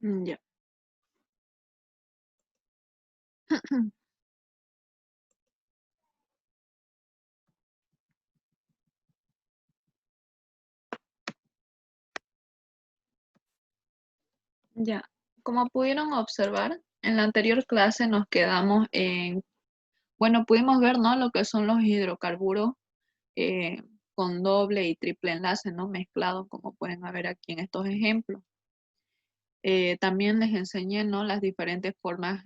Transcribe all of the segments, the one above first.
Ya. Ya. Como pudieron observar, en la anterior clase nos quedamos en, bueno, pudimos ver, ¿no? Lo que son los hidrocarburos eh, con doble y triple enlace, ¿no? Mezclados, como pueden ver aquí en estos ejemplos. También les enseñé, ¿no? Las diferentes formas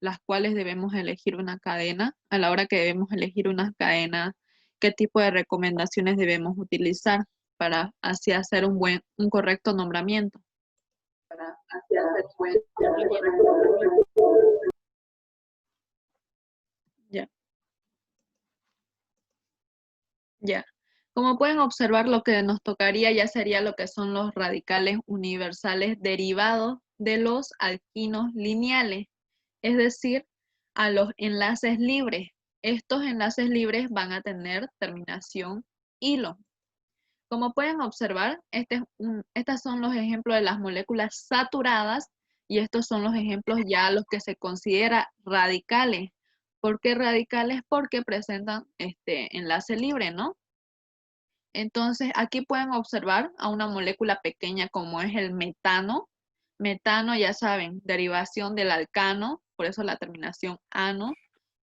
las cuales debemos elegir una cadena. A la hora que debemos elegir una cadena, qué tipo de recomendaciones debemos utilizar para así hacer un correcto nombramiento. Para así hacer un correcto nombramiento. Ya, ya. Como pueden observar, lo que nos tocaría ya sería lo que son los radicales universales derivados de los alquinos lineales, es decir, a los enlaces libres. Estos enlaces libres van a tener terminación hilo. Como pueden observar, estos son los ejemplos de las moléculas saturadas y estos son los ejemplos ya los que se considera radicales. ¿Por qué radicales? Porque presentan este enlace libre, ¿no? Entonces, aquí pueden observar a una molécula pequeña como es el metano. Metano, ya saben, derivación del alcano, por eso la terminación ano,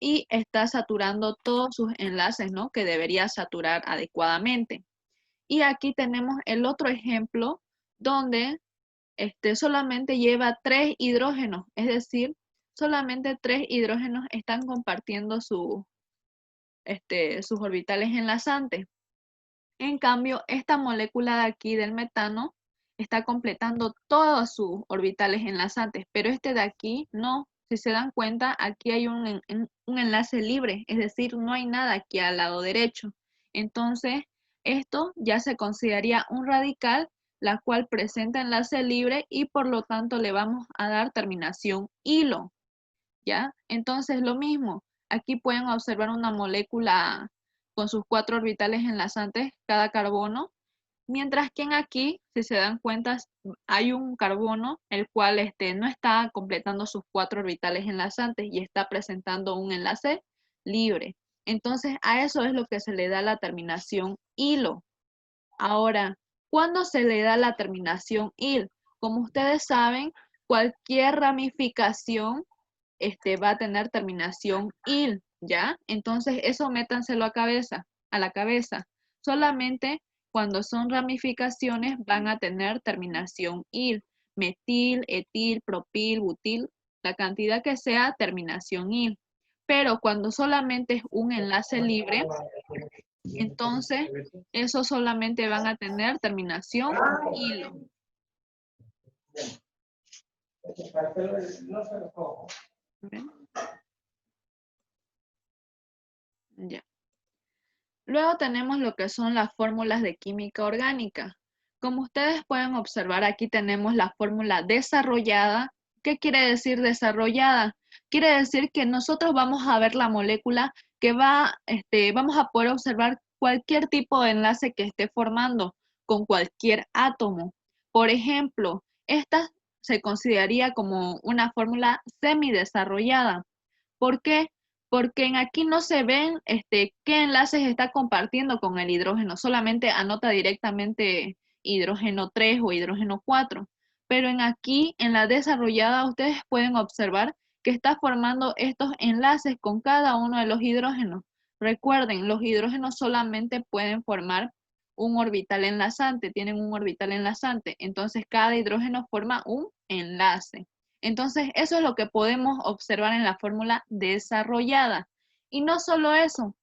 y está saturando todos sus enlaces, ¿no? Que debería saturar adecuadamente. Y aquí tenemos el otro ejemplo donde solamente lleva 3 hidrógenos, es decir, solamente 3 hidrógenos están compartiendo sus orbitales enlazantes. En cambio, esta molécula de aquí del metano está completando todos sus orbitales enlazantes, pero este de aquí no. Si se dan cuenta, aquí hay un enlace libre, es decir, no hay nada aquí al lado derecho. Entonces, esto ya se consideraría un radical, la cual presenta enlace libre y por lo tanto le vamos a dar terminación hilo, ¿ya? Entonces, lo mismo, aquí pueden observar una molécula con sus 4 orbitales enlazantes cada carbono, mientras que en aquí, si se dan cuenta, hay un carbono el cual no está completando sus 4 orbitales enlazantes y está presentando un enlace libre. Entonces, a eso es lo que se le da la terminación hilo. Ahora, ¿cuándo se le da la terminación il? Como ustedes saben, cualquier ramificación va a tener terminación il, ¿ya? Entonces, eso métanselo a la cabeza. Solamente cuando son ramificaciones van a tener terminación il. Metil, etil, propil, butil, la cantidad que sea, terminación il. Pero cuando solamente es un enlace libre, entonces esos solamente van a tener terminación hilo. ¿Ven? Ya. Luego tenemos lo que son las fórmulas de química orgánica. Como ustedes pueden observar, aquí tenemos la fórmula desarrollada. ¿Qué quiere decir desarrollada? Quiere decir que nosotros vamos a ver la molécula que vamos a poder observar cualquier tipo de enlace que esté formando con cualquier átomo. Por ejemplo, esta se consideraría como una fórmula semidesarrollada. ¿Por qué? Porque en aquí no se ven qué enlaces está compartiendo con el hidrógeno, solamente anota directamente hidrógeno 3 o hidrógeno 4. Pero en aquí, en la desarrollada, ustedes pueden observar que está formando estos enlaces con cada uno de los hidrógenos. Recuerden, los hidrógenos solamente pueden formar un orbital enlazante, tienen un orbital enlazante, entonces cada hidrógeno forma un enlace. Entonces, eso es lo que podemos observar en la fórmula desarrollada. Y no solo eso,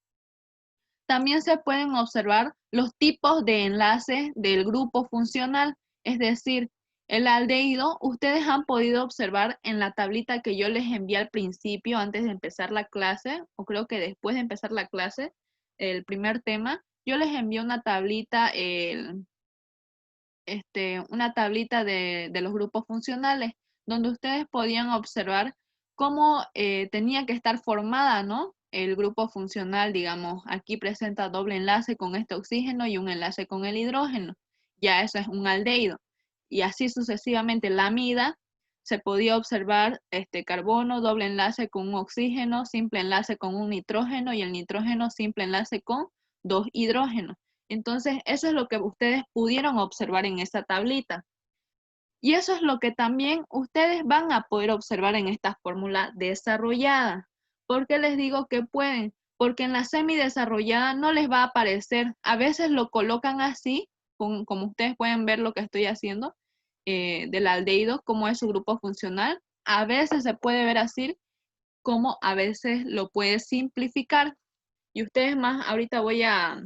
también se pueden observar los tipos de enlaces del grupo funcional, es decir, el aldehído, ustedes han podido observar en la tablita que yo les envié al principio, antes de empezar la clase, o creo que después de empezar la clase, el primer tema, yo les envié una tablita, una tablita de los grupos funcionales, donde ustedes podían observar cómo tenía que estar formada, ¿no? El grupo funcional, digamos, aquí presenta doble enlace con este oxígeno y un enlace con el hidrógeno. Ya eso es un aldehído. Y así sucesivamente, la amida se podía observar carbono, doble enlace con un oxígeno, simple enlace con un nitrógeno y el nitrógeno simple enlace con 2 hidrógenos. Entonces, eso es lo que ustedes pudieron observar en esta tablita. Y eso es lo que también ustedes van a poder observar en esta fórmula desarrollada. ¿Por qué les digo que pueden? Porque en la semidesarrollada no les va a aparecer. A veces lo colocan así, como ustedes pueden ver lo que estoy haciendo, del aldehído, como es su grupo funcional. A veces se puede ver así, como a veces lo puede simplificar. Y ustedes más, ahorita voy a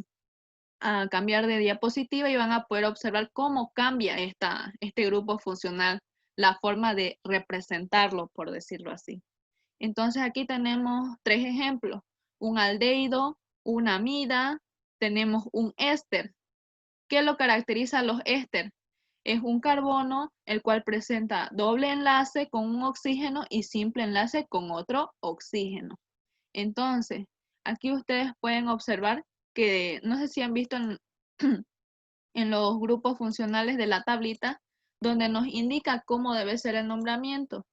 cambiar de diapositiva y van a poder observar cómo cambia este grupo funcional, la forma de representarlo, por decirlo así. Entonces aquí tenemos 3 ejemplos, un aldehído, una amida, tenemos un éster. ¿Qué lo caracteriza a los éster? Es un carbono el cual presenta doble enlace con un oxígeno y simple enlace con otro oxígeno. Entonces, aquí ustedes pueden observar que, no sé si han visto en los grupos funcionales de la tablita, donde nos indica cómo debe ser el nombramiento.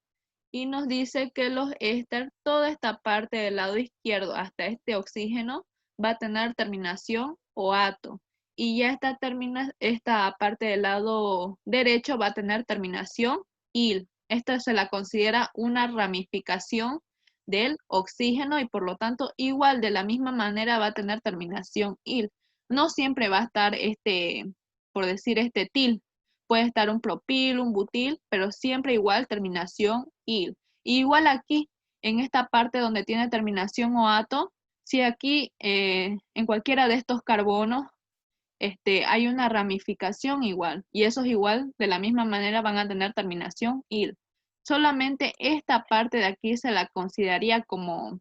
Y nos dice que los éster, toda esta parte del lado izquierdo hasta este oxígeno, va a tener terminación OATO. Y ya esta parte del lado derecho va a tener terminación IL. Esta se la considera una ramificación del oxígeno y por lo tanto igual de la misma manera va a tener terminación IL. No siempre va a estar por decir til. Puede estar un propil, un butil, pero siempre igual terminación IL. Y igual aquí, en esta parte donde tiene terminación OATO, si aquí en cualquiera de estos carbonos hay una ramificación igual, y esos igual de la misma manera van a tener terminación IL. Solamente esta parte de aquí se la consideraría como,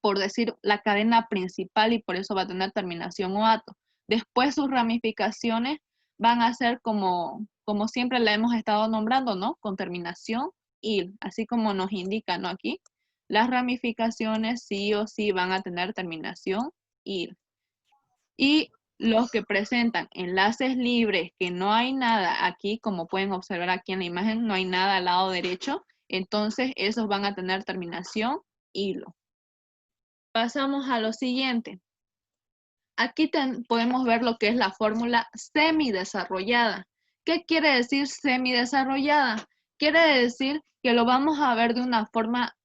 por decir, la cadena principal y por eso va a tener terminación OATO. Después sus ramificaciones van a ser como siempre la hemos estado nombrando, ¿no? Con terminación IL, así como nos indica, ¿no? Aquí, las ramificaciones sí o sí van a tener terminación IL. Y los que presentan enlaces libres, que no hay nada aquí, como pueden observar aquí en la imagen, no hay nada al lado derecho, entonces esos van a tener terminación hilo. Pasamos a lo siguiente. Aquí podemos ver lo que es la fórmula semidesarrollada. ¿Qué quiere decir semidesarrollada? Quiere decir que lo vamos a ver de una forma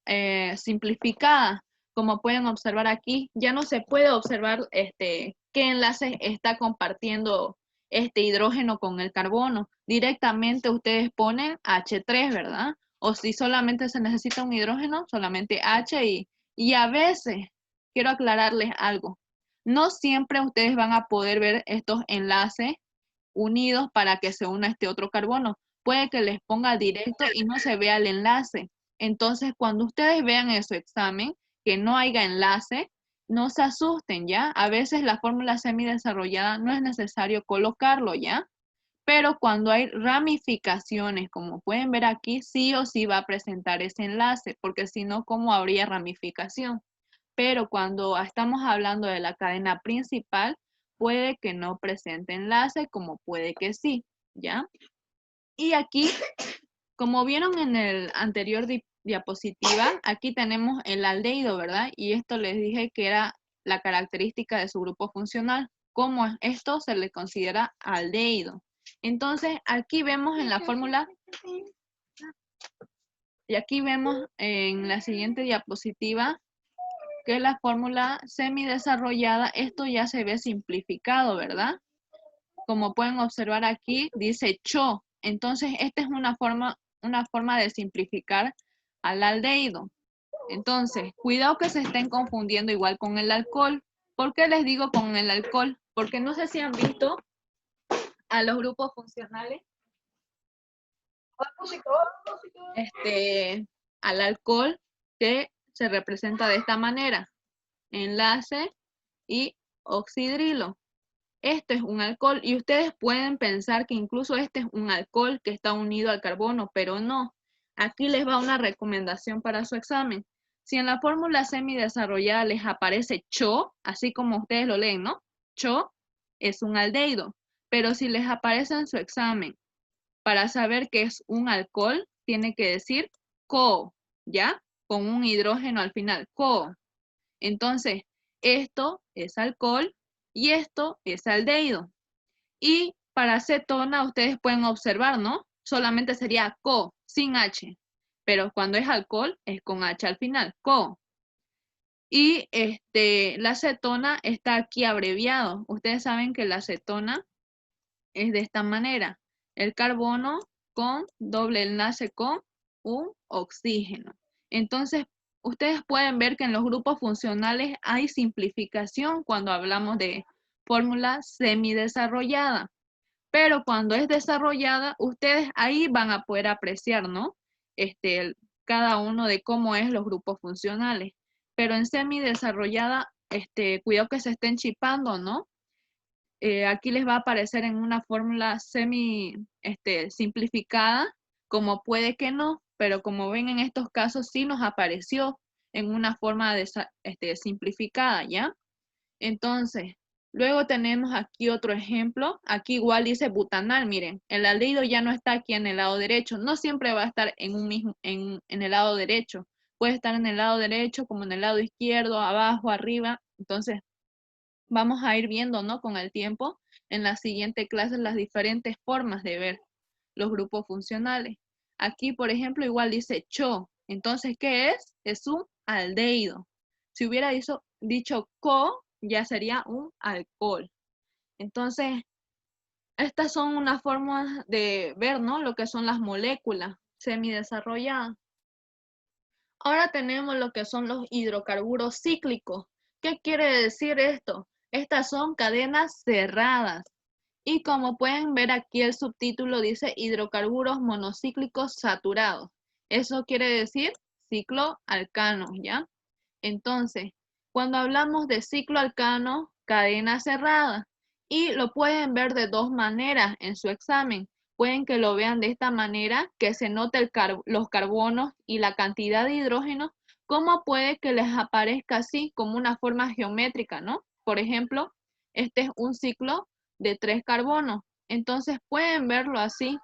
simplificada. Como pueden observar aquí, ya no se puede observar qué enlace está compartiendo este hidrógeno con el carbono. Directamente ustedes ponen H3, ¿verdad? O si solamente se necesita un hidrógeno, solamente H y a veces, quiero aclararles algo. No siempre ustedes van a poder ver estos enlaces unidos para que se una este otro carbono. Puede que les ponga directo y no se vea el enlace. Entonces, cuando ustedes vean en su examen que no haya enlace, no se asusten, ¿ya? A veces la fórmula semidesarrollada no es necesario colocarlo, ¿ya? Pero cuando hay ramificaciones, como pueden ver aquí, sí o sí va a presentar ese enlace, porque si no, ¿cómo habría ramificación? Pero cuando estamos hablando de la cadena principal, puede que no presente enlace, como puede que sí, ¿ya? Y aquí, como vieron en el anterior diapositiva, aquí tenemos el aldehído, ¿verdad? Y esto les dije que era la característica de su grupo funcional. Como esto se le considera aldehído. Entonces, aquí vemos en la fórmula, y aquí vemos en la siguiente diapositiva, que la fórmula semidesarrollada, esto ya se ve simplificado, ¿verdad? Como pueden observar aquí, dice CHO. Entonces, esta es una forma de simplificar al aldehído. Entonces, cuidado que se estén confundiendo igual con el alcohol. ¿Por qué les digo con el alcohol? Porque no sé si han visto a los grupos funcionales al alcohol que se representa de esta manera. Enlace y oxidrilo. Esto es un alcohol y ustedes pueden pensar que incluso este es un alcohol que está unido al carbono, pero no. Aquí les va una recomendación para su examen. Si en la fórmula semidesarrollada les aparece CHO, así como ustedes lo leen, ¿no? CHO es un aldehído, pero si les aparece en su examen para saber que es un alcohol, tiene que decir co, ¿ya? Con un hidrógeno al final, co. Entonces, esto es alcohol y esto es aldehído. Y para acetona, ustedes pueden observar, ¿no? Solamente sería co, sin H. Pero cuando es alcohol, es con H al final, co. Y la acetona está aquí abreviado. Ustedes saben que la acetona es de esta manera. El carbono con doble enlace con un oxígeno. Entonces, ustedes pueden ver que en los grupos funcionales hay simplificación cuando hablamos de fórmula semidesarrollada. Pero cuando es desarrollada, ustedes ahí van a poder apreciar, ¿no? Cada uno de cómo es los grupos funcionales. Pero en semidesarrollada, cuidado que se estén chipando, ¿no? Aquí les va a aparecer en una fórmula simplificada, como puede que no, pero como ven en estos casos sí nos apareció en una forma simplificada, ¿ya? Entonces, luego tenemos aquí otro ejemplo. Aquí igual dice butanal, miren, el aldehído ya no está aquí en el lado derecho. No siempre va a estar en el lado derecho. Puede estar en el lado derecho como en el lado izquierdo, abajo, arriba. Entonces, vamos a ir viendo, ¿no? Con el tiempo, en la siguiente clase, las diferentes formas de ver los grupos funcionales. Aquí, por ejemplo, igual dice cho. Entonces, ¿qué es? Es un aldehído. Si hubiera dicho co, ya sería un alcohol. Entonces, estas son unas formas de ver, ¿no? Lo que son las moléculas semidesarrolladas. Ahora tenemos lo que son los hidrocarburos cíclicos. ¿Qué quiere decir esto? Estas son cadenas cerradas. Y como pueden ver aquí el subtítulo dice hidrocarburos monocíclicos saturados. Eso quiere decir ciclo alcano, ¿ya? Entonces, cuando hablamos de ciclo alcano, cadena cerrada. Y lo pueden ver de dos maneras en su examen. Pueden que lo vean de esta manera, que se note los carbonos y la cantidad de hidrógeno, como puede que les aparezca así como una forma geométrica, ¿no? Por ejemplo, este es un ciclo de 3 carbonos. Entonces pueden verlo así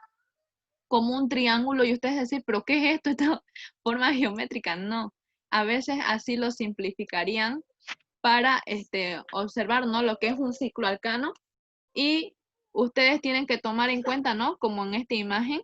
como un triángulo y ustedes decir, pero ¿qué es esto? Esta forma geométrica. No, a veces así lo simplificarían para observar, ¿no? Lo que es un ciclo alcano y ustedes tienen que tomar en cuenta, ¿no? Como en esta imagen,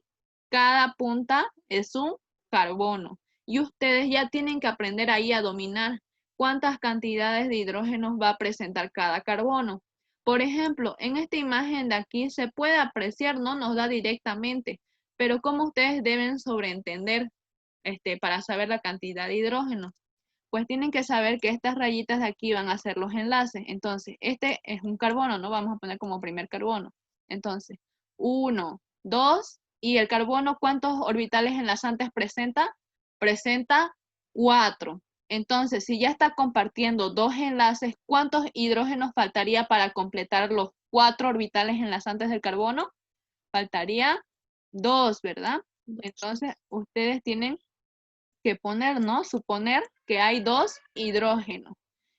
cada punta es un carbono y ustedes ya tienen que aprender ahí a dominar cuántas cantidades de hidrógenos va a presentar cada carbono. Por ejemplo, en esta imagen de aquí se puede apreciar, no nos da directamente, pero cómo ustedes deben sobreentender para saber la cantidad de hidrógeno. Pues tienen que saber que estas rayitas de aquí van a ser los enlaces. Entonces, este es un carbono, ¿no? Vamos a poner como primer carbono. Entonces, 1, 2, y el carbono, ¿cuántos orbitales enlazantes presenta? Presenta 4. Entonces, si ya está compartiendo dos enlaces, ¿cuántos hidrógenos faltaría para completar los 4 orbitales enlazantes del carbono? Faltaría 2, ¿verdad? Entonces, ustedes tienen que poner, ¿no? Suponer que hay 2 hidrógenos.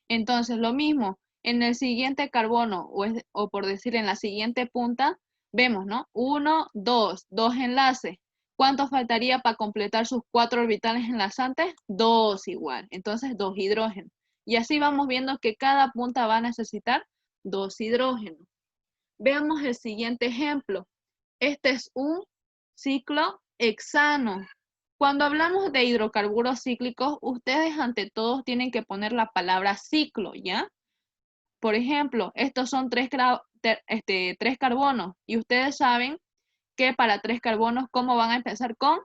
Entonces, lo mismo, en el siguiente carbono, o por decir en la siguiente punta, vemos, ¿no? 1, 2, 2 enlaces. ¿Cuánto faltaría para completar sus 4 orbitales enlazantes? 2 igual. Entonces, 2 hidrógenos. Y así vamos viendo que cada punta va a necesitar 2 hidrógenos. Veamos el siguiente ejemplo. Este es un ciclo hexano. Cuando hablamos de hidrocarburos cíclicos, ustedes ante todo tienen que poner la palabra ciclo, ¿ya? Por ejemplo, estos son 3 carbonos y ustedes saben que para 3 carbonos, ¿cómo van a empezar con?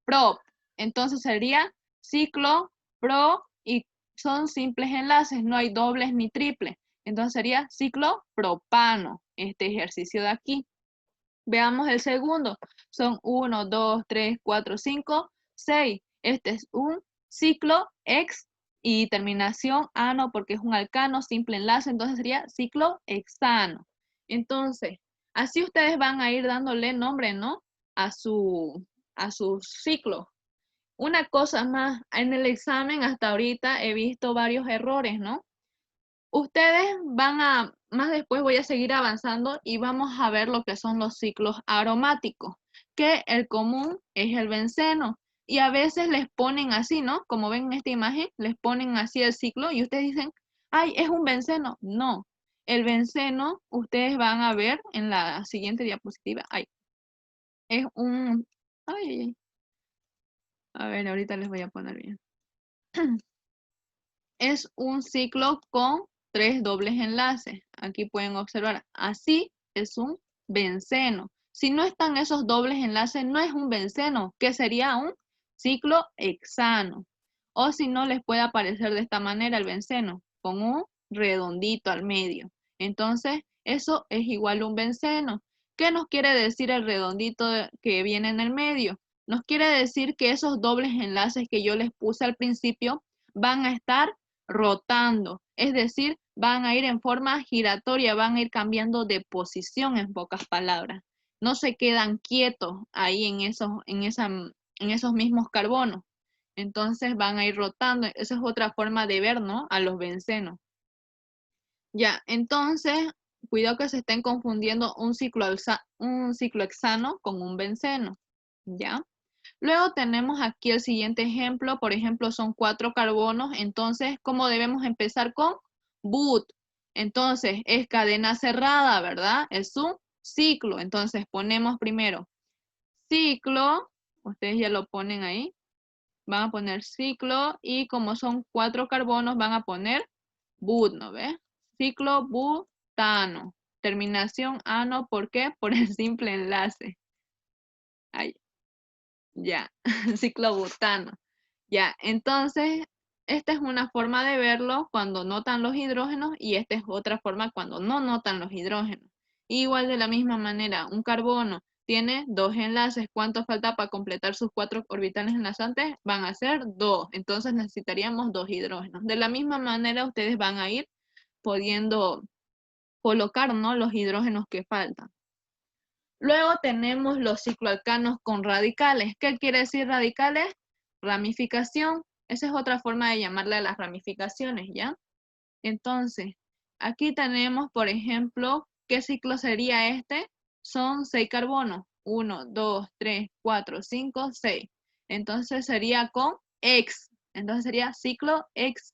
Prop. Entonces sería ciclo, pro y son simples enlaces, no hay dobles ni triples. Entonces sería ciclo propano, este ejercicio de aquí. Veamos el segundo. Son 1, 2, 3, 4, 5, 6. Este es un ciclo hex y terminación ano porque es un alcano, simple enlace, entonces sería ciclo hexano. Entonces, así ustedes van a ir dándole nombre, ¿no? A su ciclo. Una cosa más, en el examen hasta ahorita he visto varios errores, ¿no? Ustedes más después voy a seguir avanzando y vamos a ver lo que son los ciclos aromáticos. que el común es el benceno. Y a veces les ponen así, ¿no? Como ven en esta imagen, les ponen así el ciclo y ustedes dicen, ay, es un benceno. No, el benceno, ustedes van a ver en la siguiente diapositiva, ay, es un, ay, ay, ay. A ver, ahorita les voy a poner bien. Es un ciclo con 3 dobles enlaces. Aquí pueden observar, así es un benceno. Si no están esos dobles enlaces, no es un benceno, que sería un ciclo hexano. O si no, les puede aparecer de esta manera el benceno, con un redondito al medio. Entonces, eso es igual a un benceno. ¿Qué nos quiere decir el redondito que viene en el medio? Nos quiere decir que esos dobles enlaces que yo les puse al principio van a estar rotando, es decir, van a ir en forma giratoria, van a ir cambiando de posición en pocas palabras. No se quedan quietos ahí en esos mismos carbonos. Entonces van a ir rotando. Esa es otra forma de ver, ¿no? A los bencenos. Ya, entonces, cuidado que se estén confundiendo un ciclo hexano con un benceno. ¿Ya? Luego tenemos aquí el siguiente ejemplo, por ejemplo, son 4 carbonos, entonces, ¿cómo debemos empezar con? But. Entonces, es cadena cerrada, ¿verdad? Es un ciclo, entonces ponemos primero ciclo, ustedes ya lo ponen ahí, van a poner ciclo y como son 4 carbonos van a poner but, ¿no ves? Ciclo butano, terminación ano, ¿por qué? Por el simple enlace. Ahí. Ya, ciclobutano. Ya, entonces, esta es una forma de verlo cuando notan los hidrógenos y esta es otra forma cuando no notan los hidrógenos. Igual de la misma manera, un carbono tiene 2 enlaces. ¿Cuánto falta para completar sus 4 orbitales enlazantes? Van a ser 2. Entonces necesitaríamos 2 hidrógenos. De la misma manera, ustedes van a ir pudiendo colocar, ¿no?, los hidrógenos que faltan. Luego tenemos los cicloalcanos con radicales. ¿Qué quiere decir radicales? Ramificación. Esa es otra forma de llamarle a las ramificaciones, ¿ya? Entonces, aquí tenemos, por ejemplo, ¿qué ciclo sería este? Son 6 carbonos. 1, 2, 3, 4, 5, 6. Entonces sería con X. Entonces sería ciclo X.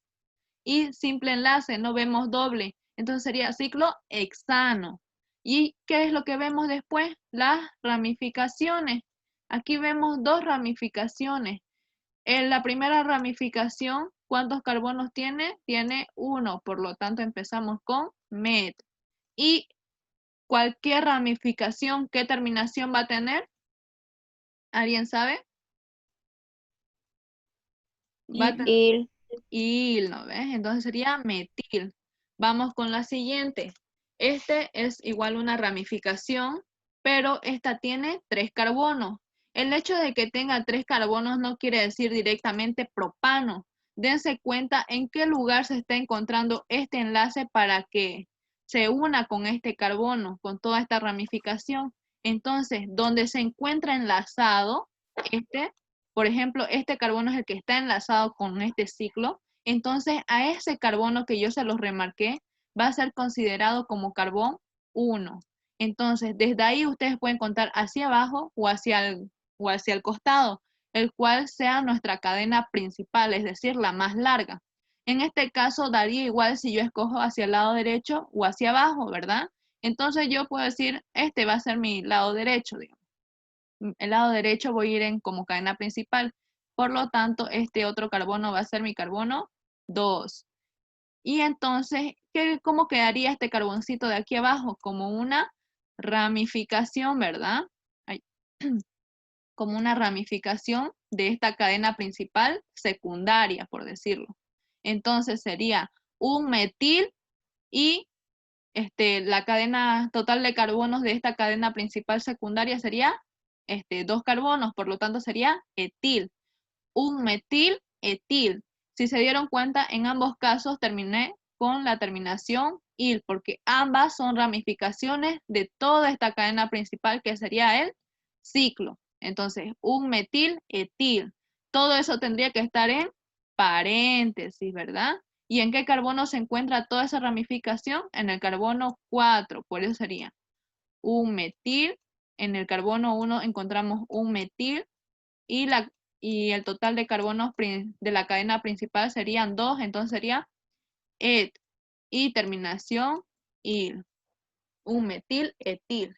Y simple enlace, no vemos doble. Entonces sería ciclo hexano. ¿Y qué es lo que vemos después? Las ramificaciones. Aquí vemos 2 ramificaciones. En la primera ramificación, ¿cuántos carbonos tiene? Tiene 1, por lo tanto empezamos con met. Y cualquier ramificación, ¿qué terminación va a tener? ¿Alguien sabe? Va a tener il, ¿no ves? Entonces sería metil. Vamos con la siguiente. Este es igual una ramificación, pero esta tiene 3 carbonos. El hecho de que tenga 3 carbonos no quiere decir directamente propano. Dense cuenta en qué lugar se está encontrando este enlace para que se una con este carbono, con toda esta ramificación. Entonces, donde se encuentra enlazado, por ejemplo, este carbono es el que está enlazado con este ciclo, entonces a ese carbono que yo se los remarqué va a ser considerado como carbón 1. Entonces, desde ahí ustedes pueden contar hacia abajo o hacia el costado, el cual sea nuestra cadena principal, es decir, la más larga. En este caso daría igual si yo escojo hacia el lado derecho o hacia abajo, ¿verdad? Entonces yo puedo decir, este va a ser mi lado derecho, digamos. El lado derecho voy a ir en como cadena principal. Por lo tanto, este otro carbono va a ser mi carbono 2. Y entonces, ¿cómo quedaría este carboncito de aquí abajo? Como una ramificación, ¿verdad? Ay. Como una ramificación de esta cadena principal secundaria, por decirlo. Entonces sería un metil y la cadena total de carbonos de esta cadena principal secundaria sería 2 carbonos, por lo tanto sería etil. Un metil, etil. Si se dieron cuenta, en ambos casos terminé con la terminación il, porque ambas son ramificaciones de toda esta cadena principal que sería el ciclo. Entonces, un metil, etil. Todo eso tendría que estar en paréntesis, ¿verdad? ¿Y en qué carbono se encuentra toda esa ramificación? En el carbono 4, por eso sería un metil en el carbono 1 encontramos un metil y, el total de carbonos de la cadena principal serían 2, entonces sería et y terminación il, un metil etil.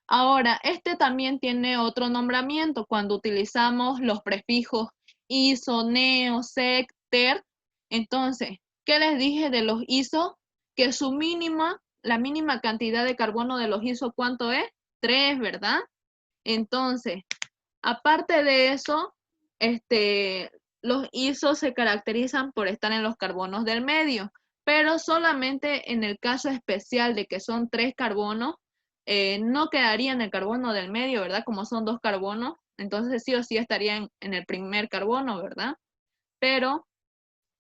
Ahora, este también tiene otro nombramiento cuando utilizamos los prefijos iso, neo, sec, ter. Entonces, ¿qué les dije de los iso? Que su mínima, la mínima cantidad de carbono de los iso, ¿cuánto es? 3, ¿verdad? Entonces, aparte de eso, los isos se caracterizan por estar en los carbonos del medio, pero solamente en el caso especial de que son 3 carbonos, no quedaría en el carbono del medio, ¿verdad? Como son 2 carbonos, entonces sí o sí estarían en el primer carbono, ¿verdad? Pero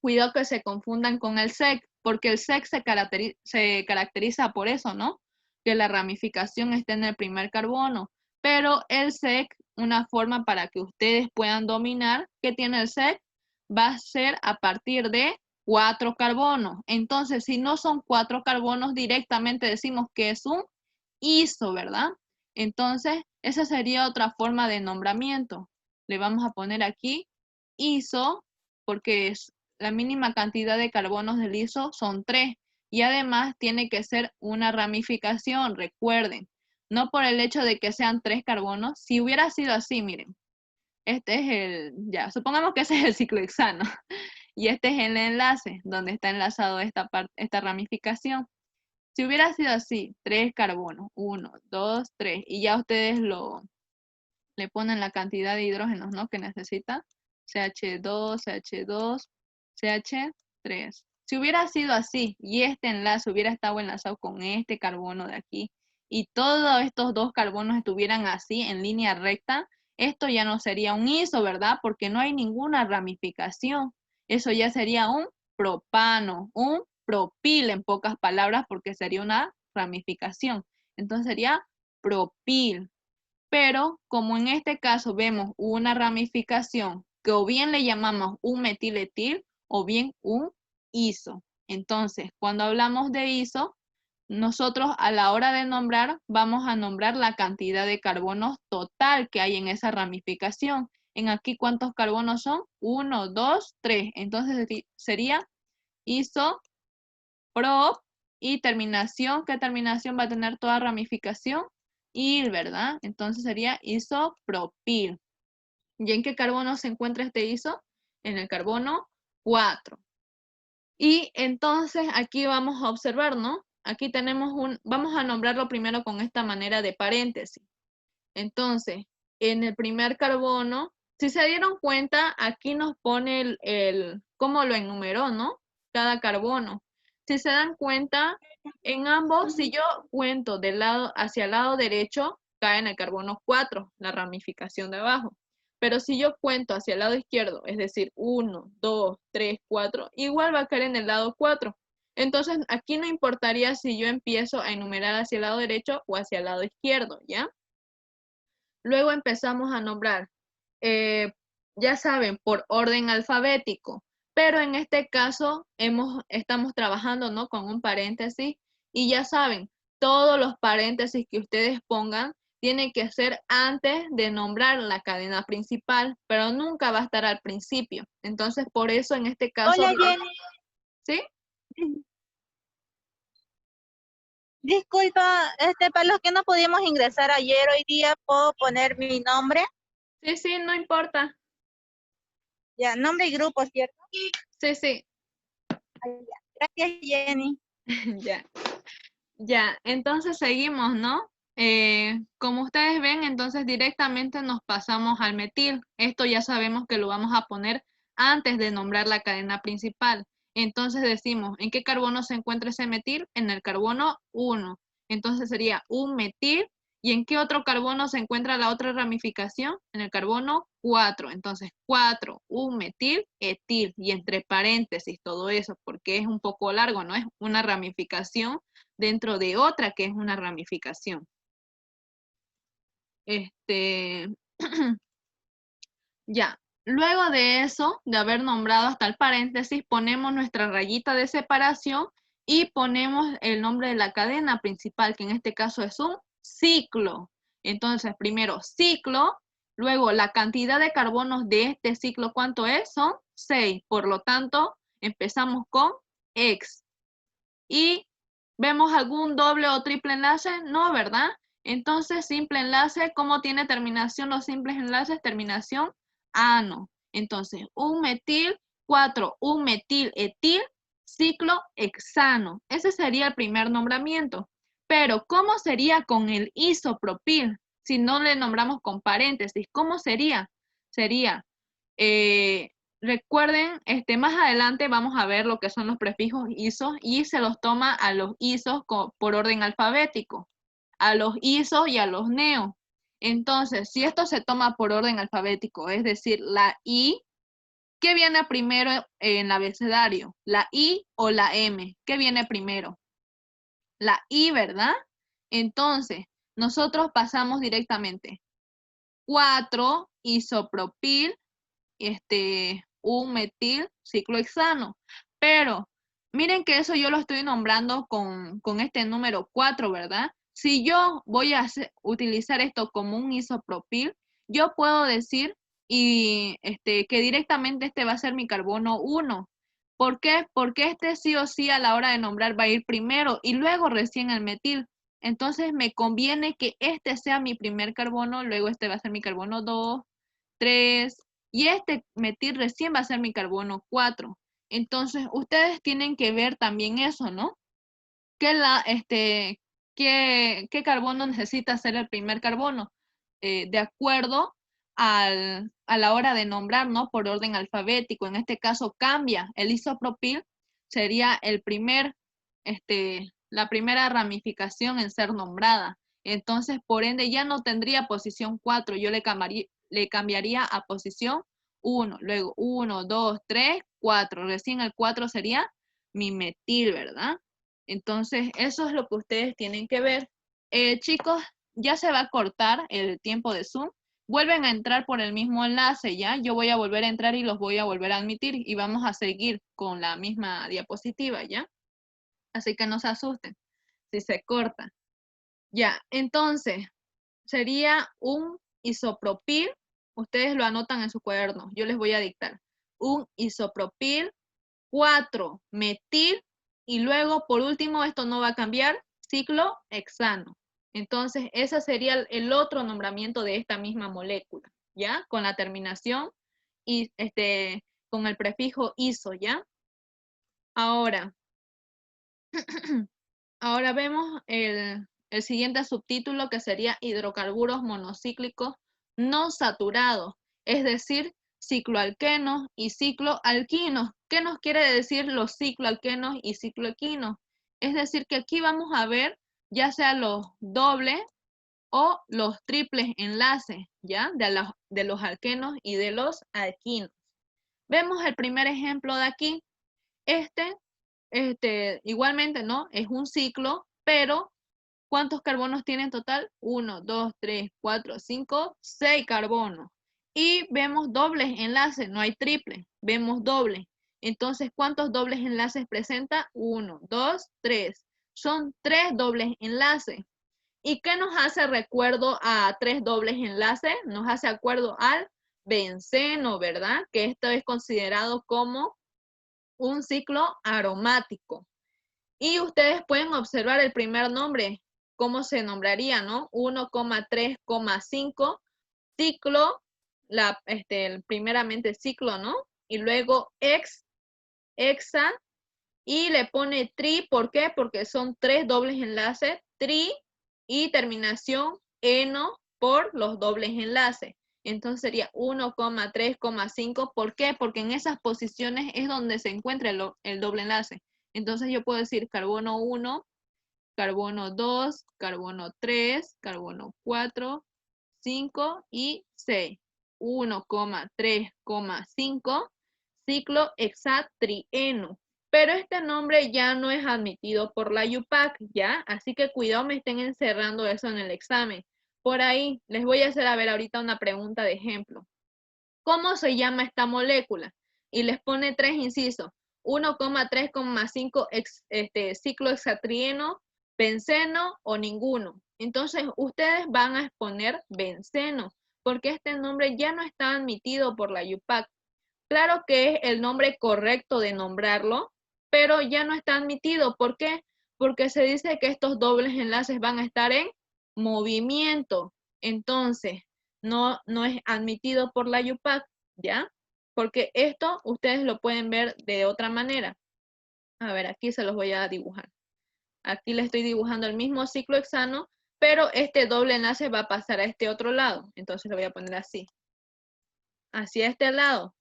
cuidado que se confundan con el sec, porque el sec se caracteriza por eso, ¿no? Que la ramificación esté en el primer carbono, pero el sec, una forma para que ustedes puedan dominar que tiene el sec, va a ser a partir de 4 carbonos. Entonces, si no son 4 carbonos, directamente decimos que es un iso, ¿verdad? Entonces, esa sería otra forma de nombramiento. Le vamos a poner aquí iso, porque es la mínima cantidad de carbonos del iso son 3. Y además tiene que ser una ramificación, recuerden. No por el hecho de que sean 3 carbonos. Si hubiera sido así, miren. Este es supongamos que ese es el ciclohexano. Y este es el enlace donde está enlazado esta ramificación. Si hubiera sido así, 3 carbonos, 1, 2, 3, y ya ustedes le ponen la cantidad de hidrógenos, ¿no?, que necesita, CH2, CH2, CH3. Si hubiera sido así, y este enlace hubiera estado enlazado con este carbono de aquí, y todos estos 2 carbonos estuvieran así, en línea recta, esto ya no sería un iso, ¿verdad? Porque no hay ninguna ramificación. Eso ya sería un propano, un propil en pocas palabras, porque sería una ramificación. Entonces sería propil. Pero como en este caso vemos una ramificación que o bien le llamamos un metiletil o bien un iso. Entonces, cuando hablamos de iso, nosotros a la hora de nombrar vamos a nombrar la cantidad de carbonos total que hay en esa ramificación. En aquí, ¿cuántos carbonos son? 1, 2, 3. Entonces sería iso, prop y terminación. ¿Qué terminación va a tener toda ramificación? Il, ¿verdad? Entonces sería isopropil. ¿Y en qué carbono se encuentra este iso? En el carbono 4. Y entonces aquí vamos a observar, ¿no? Aquí tenemos vamos a nombrarlo primero con esta manera de paréntesis. Entonces, en el primer carbono, si se dieron cuenta, aquí nos pone cómo lo enumeró, ¿no? Cada carbono. Si se dan cuenta, en ambos, si yo cuento del lado hacia el lado derecho, cae en el carbono 4, la ramificación de abajo. Pero si yo cuento hacia el lado izquierdo, es decir, 1, 2, 3, 4, igual va a caer en el lado 4. Entonces, aquí no importaría si yo empiezo a enumerar hacia el lado derecho o hacia el lado izquierdo, ¿ya? Luego empezamos a nombrar, ya saben, por orden alfabético, pero en este caso estamos trabajando, ¿no?, con un paréntesis y ya saben, todos los paréntesis que ustedes pongan tienen que ser antes de nombrar la cadena principal, pero nunca va a estar al principio. Entonces, por eso en este caso... Hola, Jenny. ¿Sí? Disculpa, para los que no pudimos ingresar ayer, hoy día, ¿puedo poner mi nombre? Sí, sí, no importa. Ya, nombre y grupo, ¿cierto? Sí, sí. Gracias, Jenny. Ya. Ya, entonces seguimos, ¿no? Como ustedes ven, entonces directamente nos pasamos al metil. Esto ya sabemos que lo vamos a poner antes de nombrar la cadena principal. Entonces decimos, ¿en qué carbono se encuentra ese metil? En el carbono 1. Entonces sería un metil. ¿Y en qué otro carbono se encuentra la otra ramificación? En el carbono 4. Entonces 4, un metil, etil. Y entre paréntesis todo eso, porque es un poco largo, ¿no? Es una ramificación dentro de otra que es una ramificación. Ya, luego de eso, de haber nombrado hasta el paréntesis, ponemos nuestra rayita de separación y ponemos el nombre de la cadena principal, que en este caso es un ciclo. Entonces, primero ciclo, luego la cantidad de carbonos de este ciclo, ¿cuánto es? Son 6. Por lo tanto, empezamos con X. ¿Y vemos algún doble o triple enlace? No, ¿verdad? Entonces, simple enlace, ¿cómo tiene terminación los simples enlaces? Terminación ano. Entonces, un metil, 4, un metil etil, ciclo hexano. Ese sería el primer nombramiento. Pero, ¿cómo sería con el isopropil? Si no le nombramos con paréntesis, ¿cómo sería? Sería, recuerden, más adelante vamos a ver lo que son los prefijos isos y se los toma a los isos por orden alfabético, a los isos y a los neos. Entonces, si esto se toma por orden alfabético, es decir, la I, ¿qué viene primero en el abecedario? ¿La I o la M? ¿Qué viene primero? La I, ¿verdad? Entonces, nosotros pasamos directamente 4 isopropil, un metil ciclohexano. Pero miren que eso yo lo estoy nombrando con este número 4, ¿verdad? Si yo voy a utilizar esto como un isopropil, yo puedo decir que directamente este va a ser mi carbono 1. ¿Por qué? Porque este sí o sí a la hora de nombrar va a ir primero y luego recién el metil. Entonces me conviene que este sea mi primer carbono, luego este va a ser mi carbono 2, 3, y este metil recién va a ser mi carbono 4. Entonces, ustedes tienen que ver también eso, ¿no? ¿Qué carbono necesita ser el primer carbono? De acuerdo a la hora de nombrar, ¿no? Por orden alfabético. En este caso cambia. El isopropil sería la primera ramificación en ser nombrada. Entonces, por ende, ya no tendría posición 4. Yo le cambiaría a posición 1. Luego 1, 2, 3, 4. Recién el 4 sería mi metil, ¿verdad? Entonces, eso es lo que ustedes tienen que ver. Chicos, ya se va a cortar el tiempo de Zoom. Vuelven a entrar por el mismo enlace, ¿ya? Yo voy a volver a entrar y los voy a volver a admitir y vamos a seguir con la misma diapositiva, ¿ya? Así que no se asusten si se corta. Ya, entonces, sería un isopropil. Ustedes lo anotan en su cuaderno. Yo les voy a dictar. Un isopropil, 4 metil, y luego, por último, esto no va a cambiar, ciclo hexano. Entonces, ese sería el otro nombramiento de esta misma molécula, ¿ya? Con la terminación y con el prefijo iso, ¿ya? Ahora, ahora vemos el siguiente subtítulo que sería hidrocarburos monocíclicos no saturados, es decir, cicloalquenos y cicloalquinos. ¿Qué nos quiere decir los cicloalquenos y cicloalquinos? Es decir, que aquí vamos a ver ya sea los dobles o los triples enlaces, ¿ya? De los alquenos y de los alquinos. Vemos el primer ejemplo de aquí. Igualmente, ¿no? Es un ciclo, pero ¿cuántos carbonos tiene en total? 1, 2, 3, 4, 5, 6 carbonos. Y vemos dobles enlaces, no hay triple, vemos doble. Entonces, ¿cuántos dobles enlaces presenta? 1, 2, 3. Son 3 dobles enlaces. ¿Y qué nos hace recuerdo a 3 dobles enlaces? Nos hace acuerdo al benceno, ¿verdad? Que esto es considerado como un ciclo aromático. Y ustedes pueden observar el primer nombre, cómo se nombraría, ¿no? 1,3,5, ciclo, primeramente ciclo, ¿no? Y luego hexa, y le pone tri, ¿por qué? Porque son 3 dobles enlaces, tri, y terminación eno por los dobles enlaces. Entonces sería 1,3,5, ¿por qué? Porque en esas posiciones es donde se encuentra el doble enlace. Entonces yo puedo decir carbono 1, carbono 2, carbono 3, carbono 4, 5 y 6. 1,3,5, ciclo hexatrieno. Pero este nombre ya no es admitido por la UPAC, ¿ya? Así que cuidado, me estén encerrando eso en el examen. Por ahí, les voy a hacer a ver ahorita una pregunta de ejemplo. ¿Cómo se llama esta molécula? Y les pone 3 incisos. 1,3,5 ciclo hexatrieno, benceno o ninguno. Entonces, ustedes van a exponer benceno, porque este nombre ya no está admitido por la UPAC. Claro que es el nombre correcto de nombrarlo, pero ya no está admitido. ¿Por qué? Porque se dice que estos dobles enlaces van a estar en movimiento. Entonces, no es admitido por la UPAC, ¿ya? Porque esto ustedes lo pueden ver de otra manera. A ver, aquí se los voy a dibujar. Aquí le estoy dibujando el mismo ciclo hexano, pero este doble enlace va a pasar a este otro lado. Entonces lo voy a poner así. Hacia este lado.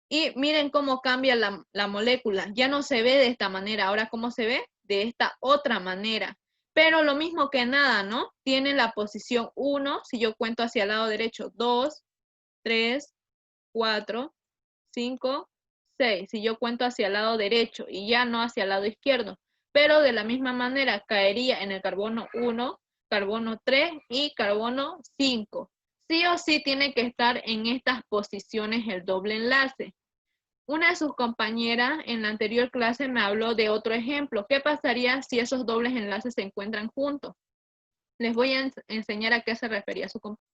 Y miren cómo cambia la molécula. Ya no se ve de esta manera. Ahora, ¿cómo se ve? De esta otra manera. Pero lo mismo que nada, ¿no? Tiene la posición 1. Si yo cuento hacia el lado derecho, 2, 3, 4, 5, 6. Si yo cuento hacia el lado derecho y ya no hacia el lado izquierdo. Pero de la misma manera caería en el carbono 1, carbono 3 y carbono 5. Sí o sí tiene que estar en estas posiciones el doble enlace. Una de sus compañeras en la anterior clase me habló de otro ejemplo. ¿Qué pasaría si esos dobles enlaces se encuentran juntos? Les voy a enseñar a qué se refería su compañera.